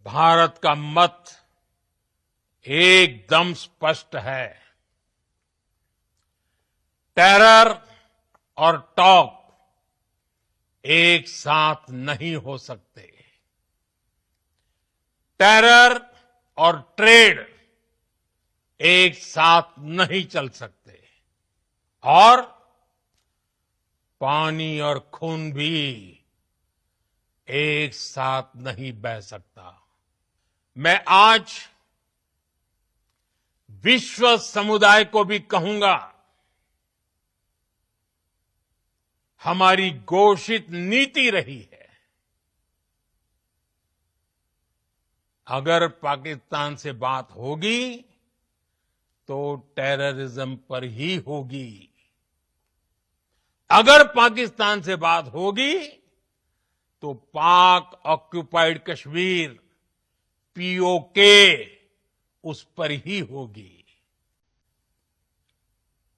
भारत का मत एकदम स्पष्ट है। टेरर और टॉक एक साथ नहीं हो सकते। टेरर और ट्रेड एक साथ नहीं चल सकते और पानी और खून भी एक साथ नहीं बह सकता। मैं आज विश्व समुदाय को भी कहूंगा, हमारी घोषित नीति रही है, अगर पाकिस्तान से बात होगी तो टेररिज्म पर ही होगी। अगर पाकिस्तान से बात होगी तो पाक ऑक्युपाइड कश्मीर पीओके उस पर ही होगी।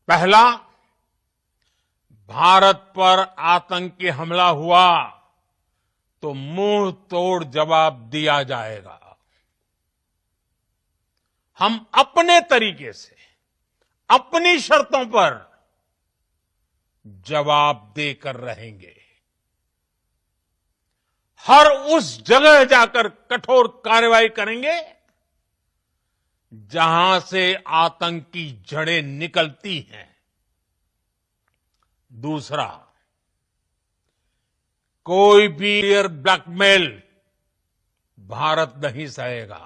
पहला, भारत पर आतंकी हमला हुआ तो मुंह तोड़ जवाब दिया जाएगा। हम अपने तरीके से, अपनी शर्तों पर जवाब देकर रहेंगे। हर उस जगह जाकर कठोर कार्रवाई करेंगे जहां से आतंकी जड़ें निकलती हैं। दूसरा, कोई भी ब्लैकमेल भारत नहीं सहेगा।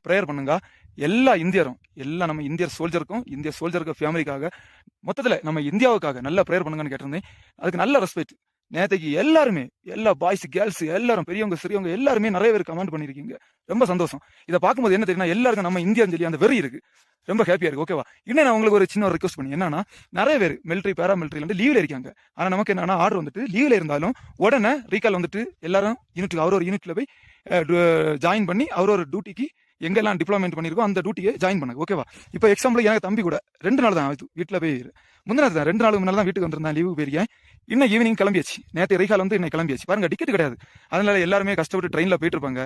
பிரேயர் பண்ணுங்க. எல்லா இந்தியரும், எல்லா நம்ம இந்தியர் சோல்ஜருக்கும், இந்திய சோல்ஜருக்கு ஃபேமிலிக்காக, மொத்தத்தில் நம்ம இந்தியாவுக்காக நல்ல பிரேயர் பண்ணுங்கன்னு கேட்டிருந்தேன். அதுக்கு நல்ல ரெஸ்பெக்ட். நேற்றுக்கு எல்லாருமே, எல்லா பாய்ஸ் கேர்ள்ஸ் எல்லாரும், பெரியவங்க சிறியவங்க எல்லாருமே நிறைய பேர் கமெண்ட் பண்ணியிருக்கீங்க. ரொம்ப சந்தோஷம். இதை பார்க்கும்போது என்ன தெரியும்னா, எல்லாருக்கும் நம்ம இந்தியான்னு சொல்லி அந்த வெறி இருக்கு. ரொம்ப ஹாப்பியா இருக்கு. ஓகேவா? இன்னும் நான் உங்களுக்கு ஒரு சின்ன ஒரு ரிக்வஸ்ட் பண்ணி, என்னன்னா, நிறைய பேர் மிலிட்டரி பேராமிலிட்டரியில வந்து லீவ்ல இருக்காங்க. ஆனா நமக்கு என்னன்னா, ஆர்டர் வந்துட்டு லீவ்ல இருந்தாலும் உடனே ரீகால் வந்துட்டு எல்லாரும் யூனிட், ஒரு யூனிட்ல போய் ஜாயின் பண்ணி ஒரு டியூட்டிக்கு எங்கெல்லாம் டிப்ளாய்மெண்ட் பண்ணிருக்கோம் அந்த டியூட்டியை ஜாயின் பண்ணுங்க. ஓகேவா? இப்போ எக்ஸாம்பிள் எனக்கு தம்பி கூட 2 நாள் தான் வீட்டில் போய், முந்தின தான் 2 நாளுக்கு முன்னால தான் வீட்டுக்கு வந்திருந்தேன், லீவு போயிருக்கேன். இன்னும் ஈவினிங் கிளம்பியாச்சு. நேற்று ரீகால் வந்து இன்னைக்கு கிளம்பியாச்சு. பாருங்க, டிக்கெட் கிடையாது. அதனால எல்லாருமே கஷ்டப்பட்டு ட்ரெயினில் போயிட்டு இருப்பாங்க.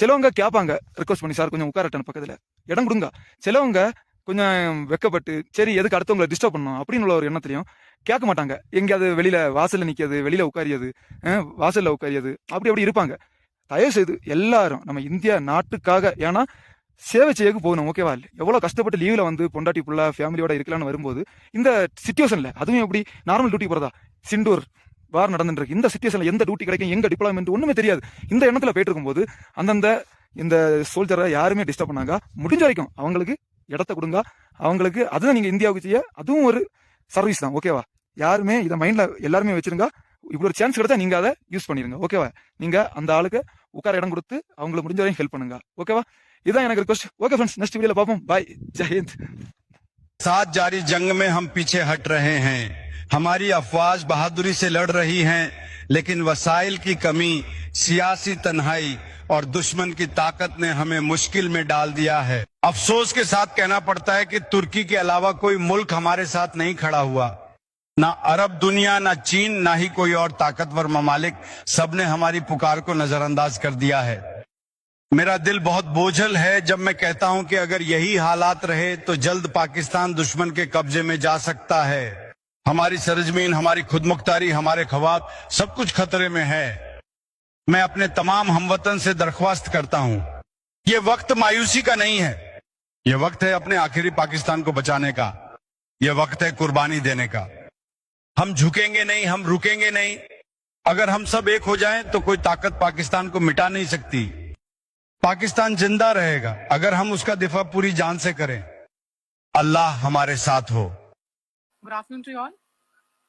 சிலவங்க கேட்பாங்க ரிக்வஸ்ட் பண்ணி, சார் கொஞ்சம் உட்காரட்டன் பக்கத்தில் இடம் கொடுங்க. சிலவங்க கொஞ்சம் வெக்கப்பட்டு, சரி எதுக்கு அடுத்தவங்களை டிஸ்டர்ப் பண்ணணும் அப்படின்னு உள்ள ஒரு எண்ணத்திலையும் கேட்க மாட்டாங்க. எங்கேயாவது வெளியில வாசல்ல நிற்கிறது, வெளியில உட்காரியது, வாசல்ல உட்காரியது, அப்படி இருப்பாங்க. தயவு செய்து எல்லாரும் நம்ம இந்தியா நாட்டுக்காக, ஏன்னா சேவை செய்யக்கு போகணும். ஓகேவா? எவ்வளவு கஷ்டப்பட்டு லீவ்ல வந்து பொண்டாட்டி புள்ள ஃபேமிலியோட இருக்கலாம்னு வரும்போது, இந்த சிச்சுவேஷன்ல அதுவும் எப்படி நார்மல் டியூட்டி போறதா, சிண்டூர் வார் நடந்துட்டு இருக்கு, இந்த சிச்சுவேஷன்ல எந்த டியூட்டி கிடைக்கும், எங்க டிப்ளாய்மெண்ட் ஒண்ணுமே தெரியாது. இந்த எண்ணத்துல போயிட்டு இருக்கும்போது அந்தந்த இந்த சோல்ஜரை யாருமே டிஸ்டர்ப் பண்ணாங்க. முடிஞ்ச வரைக்கும் அவங்களுக்கு இடத்த கொடுங்க. அவங்களுக்கு அதுதான் நீங்க இந்தியாவுக்கு செய்ய, அதுவும் ஒரு சர்வீஸ் தான். ஓகேவா? யாருமே இதை மைண்ட்ல எல்லாருமே வச்சிருங்க. இப்படி ஒரு சான்ஸ் கிடைச்சா நீங்க அதை யூஸ் பண்ணிருங்க. ஓகேவா? நீங்க அந்த ஆளுக்கு உட்கார இடம் கொடுத்து அவங்களுக்கு முடிஞ்ச வரைக்கும் ஹெல்ப் பண்ணுங்க. ஓகேவா? இதான் எனக்கு request. Okay friends, next video पापम, बाय, जय हिंद। साथ जारी जंग में हम पीछे हट रहे हैं। हमारी अफवाज बहादुरी से लड़ रही हैं, लेकिन वसाइल की कमी, सियासी तन्हाई और दुश्मन की ताकत ने हमें मुश्किल में डाल दिया है। अफसोस के साथ कहना पड़ता है कि तुर्की के अलावा कोई मुल्क हमारे साथ नहीं खड़ा हुआ। ना अरब दुनिया, ना चीन, ना ही कोई और ताकतवर ममालिक, सबने हमारी पुकार को नजरअंदाज कर दिया है। मेरा दिल बहुत बोझल है जब मैं कहता हूं कि अगर यही हालात रहे तो जल्द पाकिस्तान दुश्मन के कब्जे में जा सकता है। हमारी सरजमीन, हमारी खुदमुख्तारी, हमारे ख्वाब, सब कुछ खतरे में है। मैं अपने तमाम हमवतन से दरख्वास्त करता हूं, ये वक्त मायूसी का नहीं है, ये वक्त है अपने आखिरी पाकिस्तान को बचाने का, ये वक्त है कुर्बानी देने का। हम झुकेंगे नहीं, हम रुकेंगे नहीं। अगर हम सब एक हो जाएं तो कोई ताकत पाकिस्तान को मिटा नहीं सकती। पाकिस्तान जिंदा रहेगा अगर हम उसका दिफा पूरी जान से करें। अल्लाह हमारे साथ हो। Good afternoon to you all.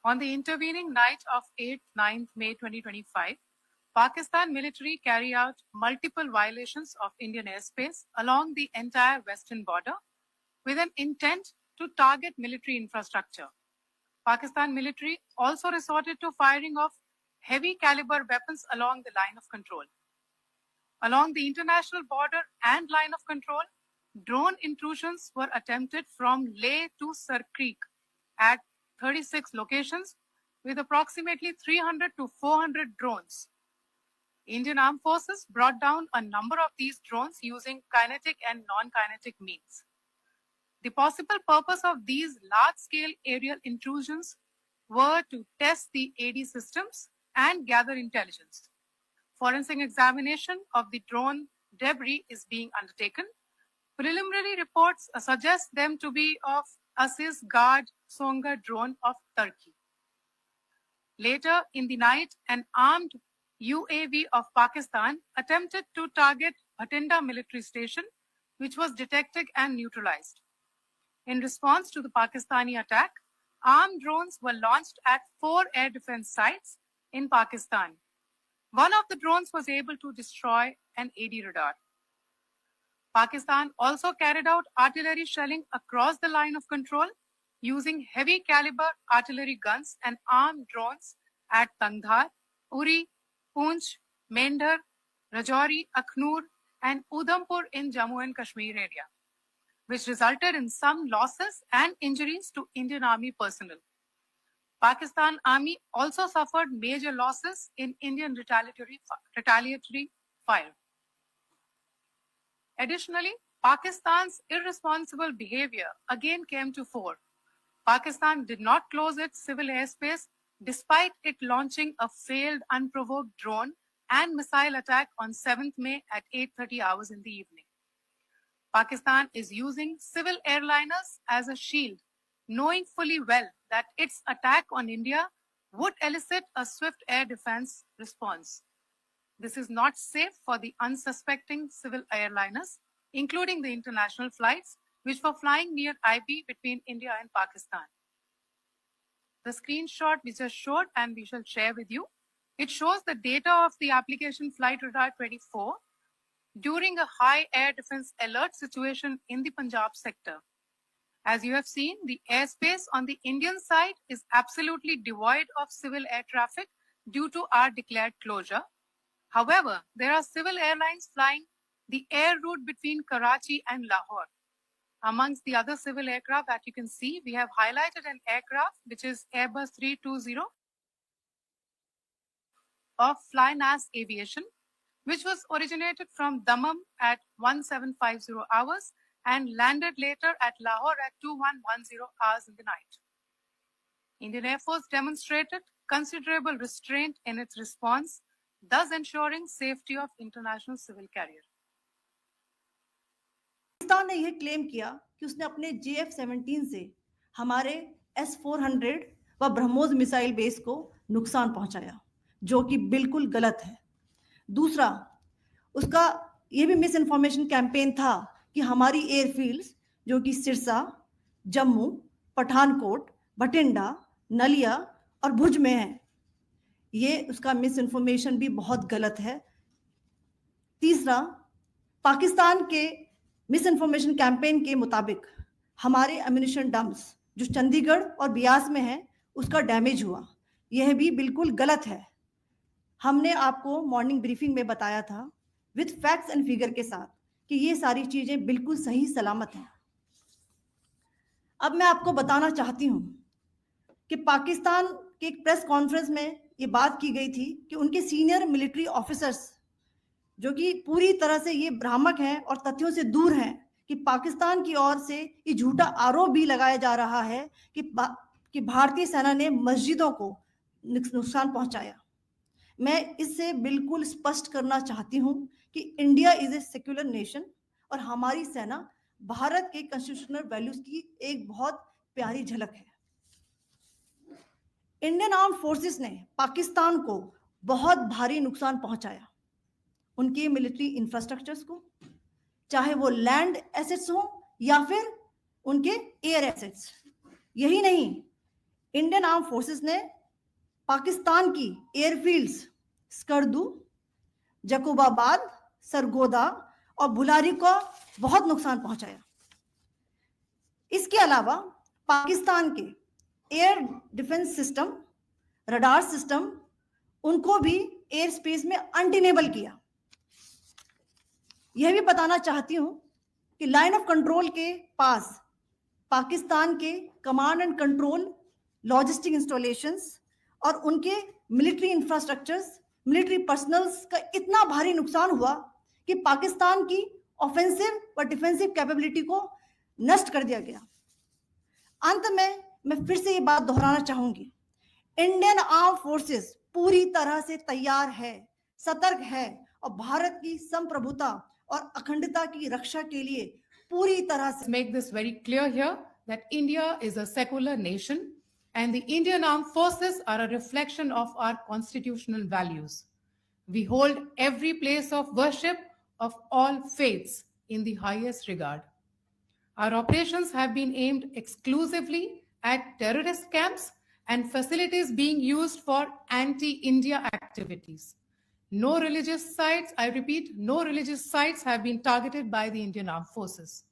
On the intervening night of 8th-9th May 2025, Pakistan military carry out multiple violations of Indian airspace along the entire western border with an intent to target military infrastructure. Pakistan military also resorted to firing of heavy caliber weapons along the line of control. Along the international border and line of control, drone intrusions were attempted from Leh to Sar Creek at 36 locations with approximately 300 to 400 drones. Indian Armed Forces brought down a number of these drones using kinetic and non-kinetic means. The possible purpose of these large-scale aerial intrusions were to test the AD systems and gather intelligence. Forensic examination of the drone debris is being undertaken. Preliminary reports suggest them to be of Aziz Guard Songa drone of Turkey. Later in the night, an armed UAV of Pakistan attempted to target Bhatinda military station, which was detected and neutralized. In response to the Pakistani attack, armed drones were launched at 4 air defense sites in Pakistan. One of the drones was able to destroy an AD radar. Pakistan also carried out artillery shelling across the line of control using heavy caliber artillery guns and armed drones at Tangdhar, Uri, Poonch, Mendhar, Rajouri, Akhnur, and Udhampur in Jammu and Kashmir area, which resulted in some losses and injuries to Indian Army personnel. Pakistan Army also suffered major losses in Indian retaliatory fire. Additionally, Pakistan's irresponsible behavior again came to fore. Pakistan did not close its civil airspace despite it launching a failed unprovoked drone and missile attack on 7th May at 8:30 hours in the evening. Pakistan is using civil airliners as a shield, knowing fully well that its attack on India would elicit a swift air defense response. This is not safe for the unsuspecting civil airliners, including the international flights, which were flying near IB between India and Pakistan. The screenshot we just showed and we shall share with you, it shows the data of the application Flight Radar 24 during a high air defense alert situation in the Punjab sector. As you have seen, the airspace on the Indian side is absolutely devoid of civil air traffic due to our declared closure. However, there are civil airlines flying the air route between Karachi and Lahore. Amongst the other civil aircraft that you can see, we have highlighted an aircraft which is Airbus 320 of Flynas Aviation, which was originated from Dammam at 1750 hours and landed later at Lahore at 2110 hours in the night. Indian Air Force demonstrated considerable restraint in its response, thus ensuring safety of international civil carrier. Pakistan ने यह claim किया कि उसने अपने JF-17 से हमारे S-400 व BrahMos missile base को नुकसान पहुंचाया, जो कि बिल्कुल गलत है। दूसरा, उसका यह भी मिस इन्फॉर्मेशन कैंपेन था कि हमारी एयरफील्ड्स जो कि सिरसा, जम्मू, पठानकोट, भटिंडा, नलिया और भुज में है, ये उसका मिस इन्फॉर्मेशन भी बहुत गलत है। तीसरा, पाकिस्तान के मिस इन्फॉर्मेशन कैंपेन के मुताबिक हमारे एम्यूनिशन डम्प्स जो चंडीगढ़ और बियास में है उसका डैमेज हुआ, यह भी बिल्कुल गलत है। हमने आपको मॉर्निंग ब्रीफिंग में बताया था विद फैक्ट्स एंड फिगर के साथ कि ये सारी चीजें बिल्कुल सही सलामत हैं। अब मैं आपको बताना चाहती हूं कि पाकिस्तान के एक प्रेस कॉन्फ्रेंस में ये बात की गई थी कि उनके सीनियर मिलिट्री ऑफिसर्स जो कि पूरी तरह से ये भ्रामक हैं और तथ्यों से दूर हैं कि पाकिस्तान की ओर से ये झूठा आरोप भी लगाया जा रहा है कि भारतीय सेना ने मस्जिदों को नुकसान पहुंचाया। मैं इससे बिल्कुल स्पष्ट करना चाहती हूं कि India is a secular nation और हमारी सेना भारत के कॉन्स्टिट्यूशनल वैल्यूज की एक बहुत प्यारी झलक है। इंडियन आर्म फोर्सेस ने पाकिस्तान को बहुत भारी नुकसान पहुंचाया, उनके मिलिट्री इंफ्रास्ट्रक्चर्स को, चाहे वो लैंड एसेट्स हो या फिर उनके एयर एसेट्स। यही नहीं, इंडियन आर्म फोर्सेस ने पाकिस्तान की एयरफील्ड्स स्कर्दू, जकोबाबाद, सरगोदा और बुलारी को बहुत नुकसान पहुंचाया। इसके अलावा पाकिस्तान के air defence system, radar system, उनको भी एयर स्पेस में अनटेनेबल किया। यह भी बताना चाहती हूं कि लाइन ऑफ कंट्रोल के पास पाकिस्तान के command and control logistic installations और उनके मिलिट्री इंफ्रास्ट्रक्चर्स मिलिट्री पर्सनल्स का इतना भारी नुकसान हुआ कि पाकिस्तान की ऑफेंसिव व डिफेंसिव कैपेबिलिटी को नष्ट कर दिया गया। अंत में मैं फिर से ये बात दोहराना चाहूंगी, इंडियन आर्म फोर्सेस पूरी तरह से तैयार है, सतर्क है और भारत की संप्रभुता और अखंडता की रक्षा के लिए पूरी तरह से। Make this very clear here that India is a secular nation and the Indian armed forces are a reflection of our constitutional values. We hold every place of worship of all faiths in the highest regard. Our operations have been aimed exclusively at terrorist camps and facilities being used for anti-India activities. No religious sites, I repeat, no religious sites have been targeted by the Indian Armed Forces.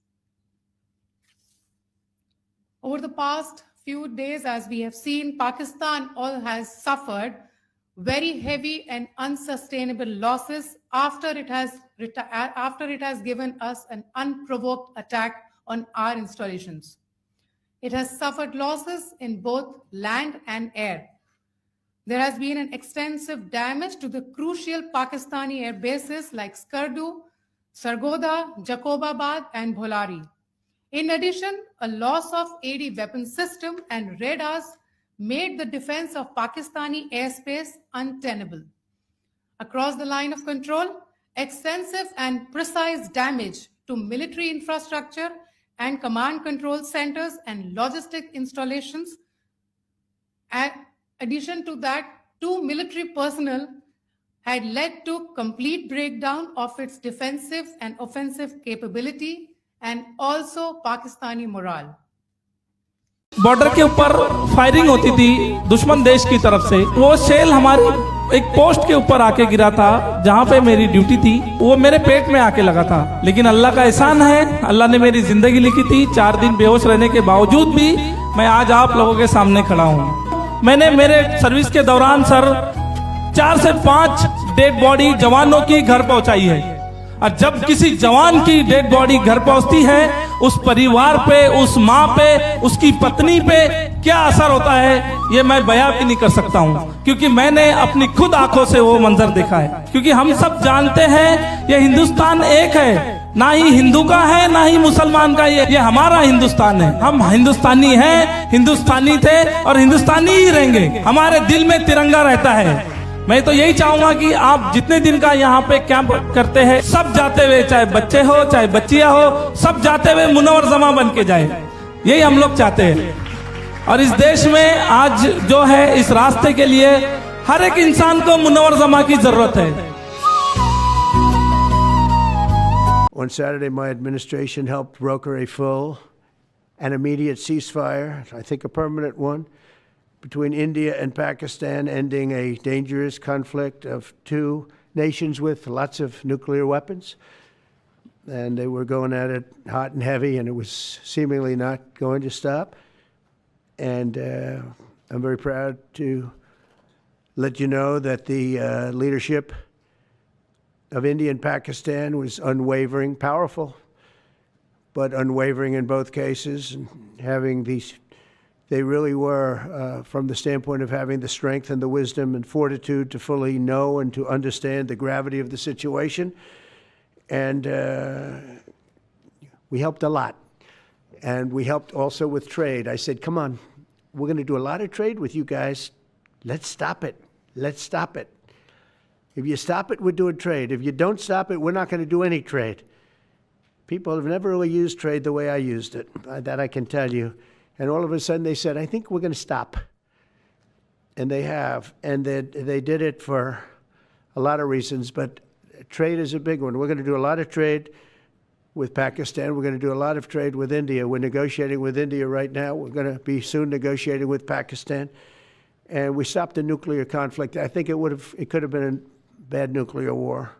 Over the past few days, as we have seen, Pakistan all has suffered very heavy and unsustainable losses after it has given us an unprovoked attack on our installations. It has suffered losses in both land and air. There has been an extensive damage to the crucial Pakistani air bases like Skardu, Sargodha, Jacobabad, and Bholari. In addition, a loss of AD weapon system and radars made the defense of Pakistani airspace untenable. Across the line of control, extensive and precise damage to military infrastructure and command control centers and logistic installations. In addition to that, 2 military personnel had led to complete breakdown of its defensive and offensive capability and also Pakistani morale. Border के ऊपर firing होती थी दुश्मन देश की तरफ से। वो शेल हमारी एक पोस्ट के ऊपर आके गिरा था जहां पे मेरी ड्यूटी थी, वो मेरे पेट में आके लगा था। लेकिन अल्लाह का एहसान है, अल्लाह ने मेरी जिंदगी लिखी थी। 4 दिन बेहोश रहने के बावजूद भी मैं आज आप लोगों के सामने खड़ा हूं। मैंने मेरे सर्विस के दौरान सर 4 से 5 डेड बॉडी जवानों की घर पहुंचाई है। और जब किसी जवान की डेड बॉडी घर पहुंचती है, उस परिवार पे, उस माँ पे, उसकी पत्नी पे क्या असर होता है ये मैं बयां भी नहीं कर सकता हूं, क्योंकि मैंने अपनी खुद आंखों से वो मंजर देखा है। क्योंकि हम सब जानते हैं ये हिंदुस्तान एक है, ना ही हिंदू का है ना ही मुसलमान का, ये हमारा हिंदुस्तान है। हम हिंदुस्तानी हैं, हिंदुस्तानी थे और हिंदुस्तानी ही रहेंगे। हमारे दिल में तिरंगा रहता है। मैं तो यही चाहूंगा कि आप जितने दिन का यहाँ पे कैंप करते हैं, सब जाते हुए, चाहे बच्चे हो चाहे बच्चियां हो, सब जाते हुए मुनव्वर जमा बन के जाए। यही हम लोग चाहते हैं। और इस देश में आज जो है, इस रास्ते के लिए हर एक इंसान को मुनव्वर जमा की जरूरत है। On Saturday, my administration helped broker a full and immediate ceasefire, I think a permanent one, between India and Pakistan, ending a dangerous conflict of 2 nations with lots of nuclear weapons. And they were going at it hot and heavy, and it was seemingly not going to stop. And I'm very proud to let you know that the leadership of India and Pakistan was unwavering, powerful, but unwavering in both cases, and having these. They really were, from the standpoint of having the strength and the wisdom and fortitude to fully know and to understand the gravity of the situation. And we helped a lot. And we helped also with trade. I said, come on, we're going to do a lot of trade with you guys. Let's stop it. Let's stop it. If you stop it, we're doing trade. If you don't stop it, we're not going to do any trade. People have never really used trade the way I used it. That I can tell you. And all of a sudden they said, I think we're going to stop. And they have. And they did it for a lot of reasons, but trade is a big one. We're going to do a lot of trade with Pakistan. We're going to do a lot of trade with India. We're negotiating with India right now. We're going to be soon negotiating with Pakistan. And we stopped the nuclear conflict. I think it could have been a bad nuclear war.